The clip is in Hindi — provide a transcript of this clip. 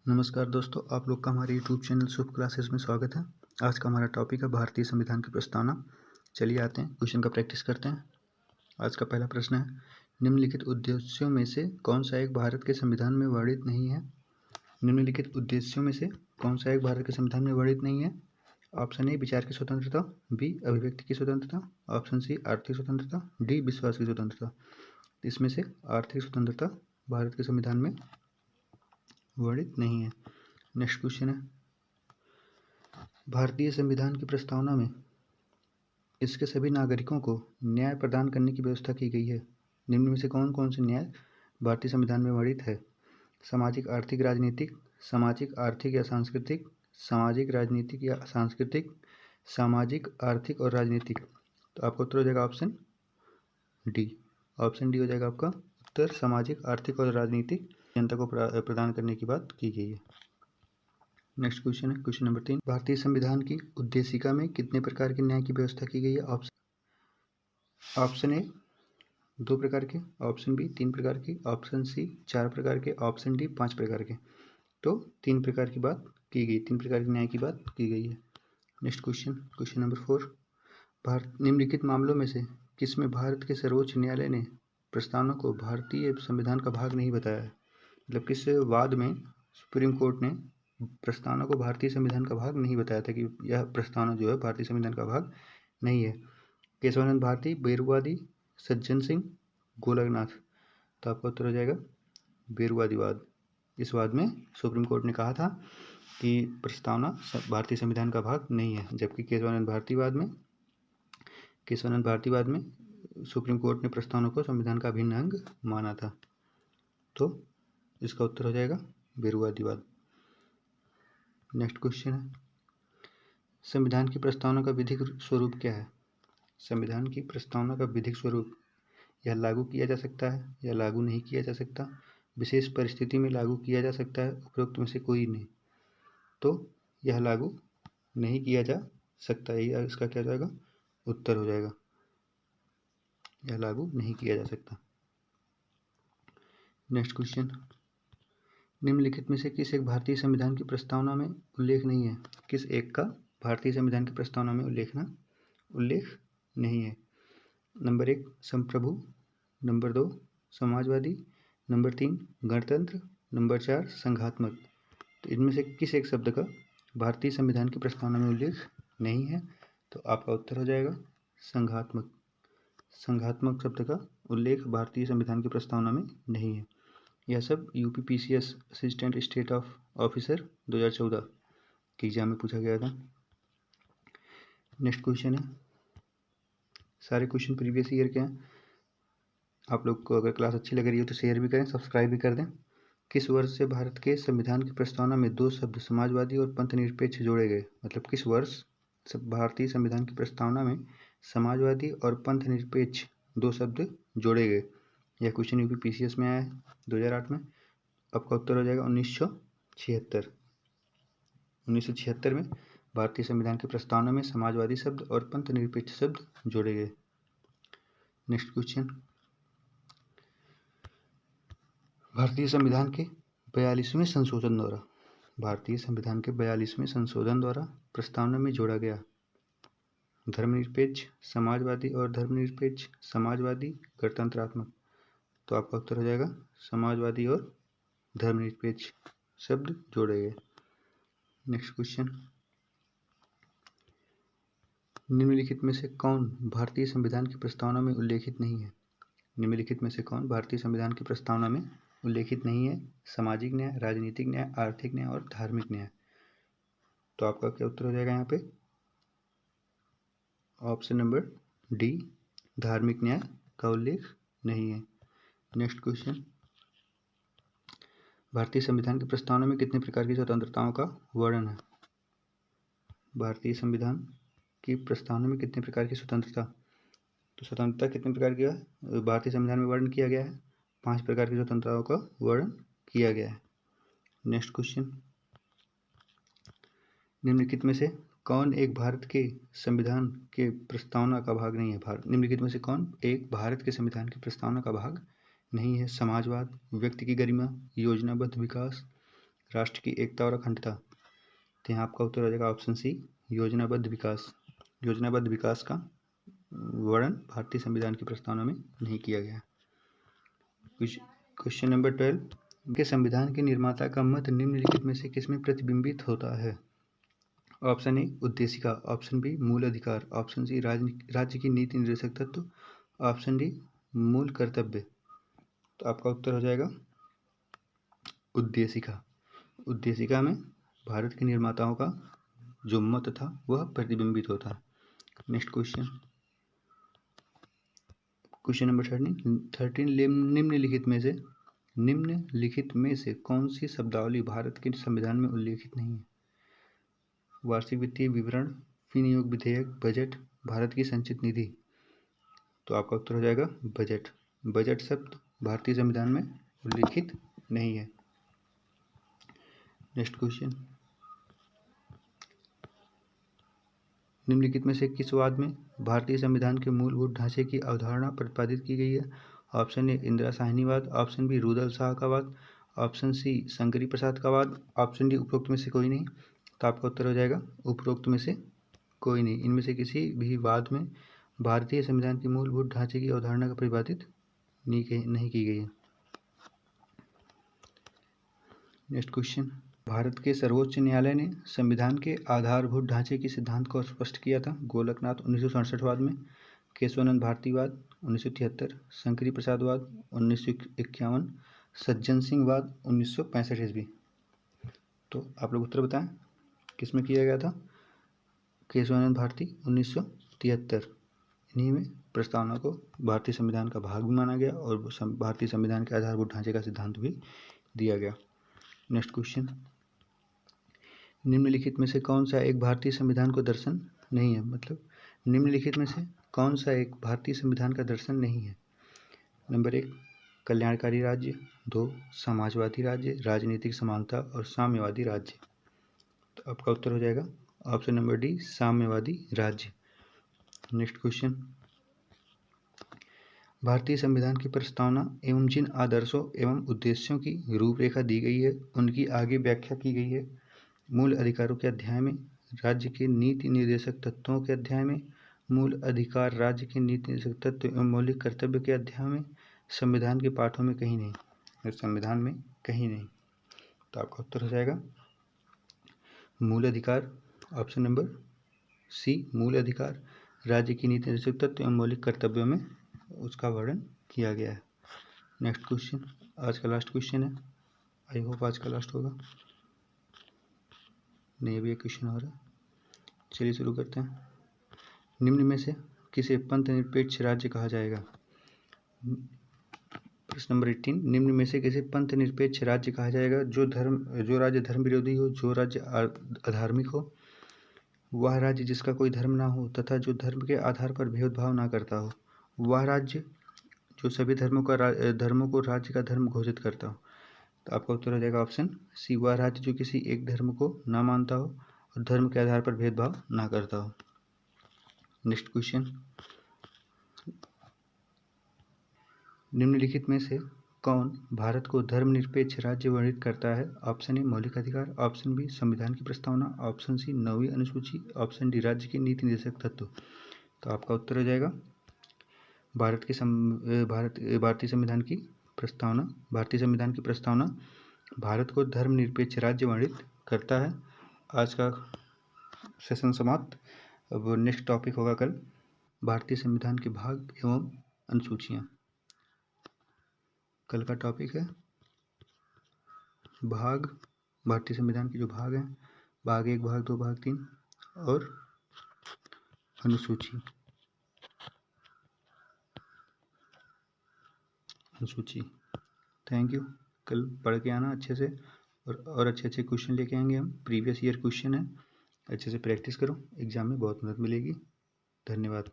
नमस्कार दोस्तों, आप लोग का हमारे यूट्यूब चैनल शुभ क्लासेस में स्वागत है। आज का हमारा टॉपिक है भारतीय संविधान की प्रस्तावना। चलिए आते हैं क्वेश्चन का प्रैक्टिस करते हैं। आज का पहला प्रश्न है, निम्नलिखित उद्देश्यों में से कौन सा एक भारत के संविधान में वर्णित नहीं है? निम्नलिखित उद्देश्यों में से कौन सा एक भारत के संविधान में वर्णित नहीं है? ऑप्शन ए विचार की स्वतंत्रता, बी अभिव्यक्ति की स्वतंत्रता, ऑप्शन सी आर्थिक स्वतंत्रता, डी विश्वास की स्वतंत्रता। इसमें से आर्थिक स्वतंत्रता भारत के संविधान में वर्णित नहीं है। नेक्स्ट क्वेश्चन है, भारतीय संविधान की प्रस्तावना में इसके सभी नागरिकों को न्याय प्रदान करने की व्यवस्था की गई है। निम्न में से कौन कौन से न्याय भारतीय संविधान में वर्णित है? सामाजिक आर्थिक राजनीतिक, सामाजिक आर्थिक या सांस्कृतिक, सामाजिक राजनीतिक या सांस्कृतिक, सामाजिक आर्थिक और राजनीतिक। तो आपका उत्तर हो जाएगा ऑप्शन डी। ऑप्शन डी हो जाएगा आपका उत्तर, सामाजिक आर्थिक और राजनीतिक जनता को प्रदान करने की बात की गई है। नेक्स्ट क्वेश्चन है, क्वेश्चन नंबर 3, भारतीय संविधान की उद्देशिका में कितने प्रकार के न्याय की व्यवस्था की गई है? ऑप्शन ए 2 प्रकार के, ऑप्शन बी 3 प्रकार की, ऑप्शन सी 4 प्रकार के, ऑप्शन डी 5 प्रकार के। तो 3 प्रकार की बात की गई, 3 प्रकार के न्याय की बात की गई है। नेक्स्ट क्वेश्चन, क्वेश्चन नंबर 4, निम्नलिखित मामलों में से किसमें भारत के सर्वोच्च न्यायालय ने प्रस्तावना को भारतीय संविधान का भाग नहीं बताया है? मतलब किस वाद में सुप्रीम कोर्ट ने प्रस्तावना को भारतीय संविधान का भाग नहीं बताया था कि यह प्रस्तावना जो है भारतीय संविधान का भाग नहीं है? केशवानंद भारती, बेरुवादी, सज्जन सिंह, गोलकनाथ। तो आपका उत्तर हो जाएगा बेरुवादीवाद। इस वाद में सुप्रीम कोर्ट ने कहा था कि प्रस्तावना भारतीय संविधान का भाग नहीं है, जबकि केशवानंद भारतीवाद में सुप्रीम कोर्ट ने प्रस्तावना को संविधान का अभिन्न अंग माना था। तो इसका उत्तर हो जाएगा बेरुवादीवाद। नेक्स्ट क्वेश्चन है, संविधान की प्रस्तावना का विधिक स्वरूप क्या है? संविधान की प्रस्तावना का विधिक स्वरूप, यह लागू किया जा सकता है या लागू नहीं किया जा सकता, विशेष परिस्थिति में लागू किया जा सकता है, उपरोक्त में से कोई नहीं। तो यह लागू नहीं किया जा सकता है, इसका क्या जाएगा उत्तर हो जाएगा, यह लागू नहीं किया जा सकता। नेक्स्ट क्वेश्चन, निम्नलिखित में से किस एक भारतीय संविधान की प्रस्तावना में उल्लेख नहीं है? किस एक का भारतीय संविधान की प्रस्तावना में उल्लेख नहीं है? नंबर 1 संप्रभु, नंबर 2 समाजवादी, नंबर 3 गणतंत्र, नंबर 4 संघात्मक। तो इनमें से किस एक शब्द का भारतीय संविधान की प्रस्तावना में उल्लेख नहीं है? तो आपका उत्तर हो जाएगा संघात्मक। संघात्मक शब्द का उल्लेख भारतीय संविधान की प्रस्तावना में नहीं है। यह सब यूपीपीसीएस असिस्टेंट स्टेट ऑफिसर 2014 के एग्जाम में पूछा गया था। नेक्स्ट क्वेश्चन है, सारे क्वेश्चन प्रीवियस ईयर के हैं। आप लोग को अगर क्लास अच्छी लग रही हो तो शेयर भी करें, सब्सक्राइब भी कर दें। किस वर्ष से भारत के संविधान की प्रस्तावना में 2 शब्द समाजवादी और पंथनिरपेक्ष जोड़े गए? मतलब किस वर्ष भारतीय संविधान की प्रस्तावना में समाजवादी और पंथनिरपेक्ष 2 शब्द जोड़े गए? यह क्वेश्चन यूपीपीसीएस में आया है 2008 में। आपका उत्तर हो जाएगा 1976। 1976 में भारतीय संविधान की प्रस्तावना में समाजवादी शब्द और पंथनिरपेक्ष शब्द जोड़े गए। नेक्स्ट क्वेश्चन, भारतीय संविधान के 42वें संशोधन द्वारा, भारतीय संविधान के 42वें संशोधन द्वारा प्रस्तावना में जोड़ा गया धर्मनिरपेक्ष, समाजवादी और धर्मनिरपेक्ष, समाजवादी, गणतंत्रात्मक। तो आपका उत्तर हो जाएगा समाजवादी और धर्मनिरपेक्ष शब्द जोड़े गए। नेक्स्ट क्वेश्चन, निम्नलिखित में से कौन भारतीय संविधान की प्रस्तावना में उल्लेखित नहीं है? निम्नलिखित में से कौन भारतीय संविधान की प्रस्तावना में उल्लेखित नहीं है? सामाजिक न्याय, राजनीतिक न्याय, आर्थिक न्याय और धार्मिक न्याय। तो आपका क्या उत्तर हो जाएगा यहाँ पे ऑप्शन नंबर डी, धार्मिक न्याय का उल्लेख नहीं है। नेक्स्ट क्वेश्चन, भारतीय संविधान की प्रस्तावना में कितने प्रकार की स्वतंत्रताओं का वर्णन है? भारतीय संविधान की प्रस्तावना में कितने प्रकार की स्वतंत्रता, तो स्वतंत्रता कितने प्रकार की है भारतीय संविधान में वर्णन किया गया है? 5 प्रकार की स्वतंत्रताओं का वर्णन किया गया है। नेक्स्ट क्वेश्चन, निम्नलिखित में से कौन एक भारत के संविधान के प्रस्तावना का भाग नहीं है? निम्नलिखित में से कौन एक भारत के संविधान की प्रस्तावना का भाग नहीं है? समाजवाद, व्यक्ति की गरिमा, योजनाबद्ध विकास, राष्ट्र की एकता और अखंडता। तो यहाँ आपका उत्तर हो जाएगा ऑप्शन सी, योजनाबद्ध विकास। योजनाबद्ध विकास का वर्णन भारतीय संविधान की प्रस्तावना में नहीं किया गया। क्वेश्चन नंबर 12 के संविधान के निर्माता का मत निम्नलिखित में से किसमें प्रतिबिंबित होता है? ऑप्शन ए उद्देशिका, ऑप्शन बी मूल अधिकार, ऑप्शन सी राज्य की नीति निर्देशक तत्व, ऑप्शन डी मूल कर्तव्य। तो आपका उत्तर हो जाएगा उद्देशिका। उद्देशिका में भारत के निर्माताओं का जो मत था वह प्रतिबिंबित होता है। नेक्स्ट क्वेश्चन, क्वेश्चन नंबर 13 निम्नलिखित में से कौन सी शब्दावली भारत के संविधान में उल्लेखित नहीं है? वार्षिक वित्तीय विवरण, विनियोग विधेयक, बजट, भारत की संचित निधि। तो आपका उत्तर हो जाएगा बजट। बजट शब्द भारतीय संविधान में उल्लेखित नहीं है। नेक्स्ट क्वेश्चन, निम्नलिखित में से किस वाद में भारतीय संविधान के मूलभूत ढांचे की अवधारणा प्रतिपादित की गई है? ऑप्शन ए इंदिरा साहनीवाद, ऑप्शन बी रुदल शाह का वाद, ऑप्शन सी शंकरी प्रसाद का वाद, ऑप्शन डी उपरोक्त में से कोई नहीं। तो आपका उत्तर हो जाएगा उपरोक्त में से कोई नहीं। इनमें से किसी भी वाद में भारतीय संविधान की मूलभूत ढांचे की अवधारणा का प्रतिपादित नहीं की गई है। नेक्स्ट क्वेश्चन, भारत के सर्वोच्च न्यायालय ने संविधान के आधारभूत ढांचे के सिद्धांत को स्पष्ट किया था? गोलकनाथ 1967 वाद में, केशवानंद भारतीवाद 1973, शंकरी प्रसाद वाद 1951, सज्जन सिंह वाद 1965 ईस्वी। तो आप लोग उत्तर बताएं किसमें किया गया था? केशवानंद भारती 1973। इन्हीं में प्रस्तावना को भारतीय संविधान का भाग भी माना गया और भारतीय संविधान के आधारभूत ढांचे का सिद्धांत भी दिया गया। नेक्स्ट क्वेश्चन, निम्नलिखित में से कौन सा एक भारतीय संविधान को दर्शन नहीं है? मतलब निम्नलिखित में से कौन सा एक भारतीय संविधान का दर्शन नहीं है? नंबर 1 कल्याणकारी राज्य, 2 समाजवादी राज्य, राजनीतिक समानता और साम्यवादी राज्य। तो आपका उत्तर हो जाएगा ऑप्शन नंबर डी, साम्यवादी राज्य। नेक्स्ट क्वेश्चन, भारतीय संविधान की प्रस्तावना एवं जिन आदर्शों एवं उद्देश्यों की रूपरेखा दी गई है उनकी आगे व्याख्या की गई है। मूल अधिकारों के अध्याय में, राज्य के नीति निर्देशक तत्वों के अध्याय में, मूल अधिकार राज्य के नीति निर्देशक तत्व एवं मौलिक कर्तव्य के अध्याय में, संविधान के पाठों में कहीं नहीं। संविधान में कहीं नहीं। तो आपका उत्तर हो जाएगा मूल अधिकार, ऑप्शन नंबर सी मूल अधिकार, राज्य की नीति निर्देशक तत्व एवं मौलिक कर्तव्यों में उसका वर्णन किया गया है। नेक्स्ट क्वेश्चन, आज का लास्ट क्वेश्चन है। आई होप आज का लास्ट होगा। नहीं, अभी एक क्वेश्चन और है। चलिए शुरू करते हैं। निम्न में से किसे पंथ निरपेक्ष राज्य कहा जाएगा? प्रश्न नंबर 18, निम्न में से किसे पंथ निरपेक्ष राज्य कहा जाएगा? जो राज्य धर्म विरोधी हो, जो राज्य अधार्मिक हो, वह राज्य जिसका कोई धर्म ना हो तथा जो धर्म के आधार पर भेदभाव ना करता हो, वह राज्य जो सभी धर्मों को राज्य का धर्म घोषित करता हो। तो आपका उत्तर हो जाएगा ऑप्शन सी, वह राज्य जो किसी एक धर्म को ना मानता हो और धर्म के आधार पर भेदभाव ना करता हो। नेक्स्ट क्वेश्चन, निम्नलिखित में से कौन भारत को धर्मनिरपेक्ष राज्य वर्णित करता है? ऑप्शन ए मौलिक अधिकार, ऑप्शन बी संविधान की प्रस्तावना, ऑप्शन सी 9वीं अनुसूची, ऑप्शन डी राज्य के नीति निर्देशक तत्व। तो आपका उत्तर हो जाएगा भारतीय संविधान की प्रस्तावना। भारतीय संविधान की प्रस्तावना भारत को धर्मनिरपेक्ष राज्य वर्णित करता है। आज का सेशन समाप्त। अब नेक्स्ट टॉपिक होगा कल, भारतीय संविधान के भाग एवं अनुसूचियाँ। कल का टॉपिक है भाग, भारतीय संविधान के जो भाग हैं, भाग 1, भाग 2, भाग 3 और अनुसूची। Thank you. कल पढ़ के आना अच्छे से और अच्छे अच्छे क्वेश्चन लेके आएंगे हम। प्रीवियस ईयर क्वेश्चन है, अच्छे से प्रैक्टिस करो, एग्जाम में बहुत मदद मिलेगी। धन्यवाद।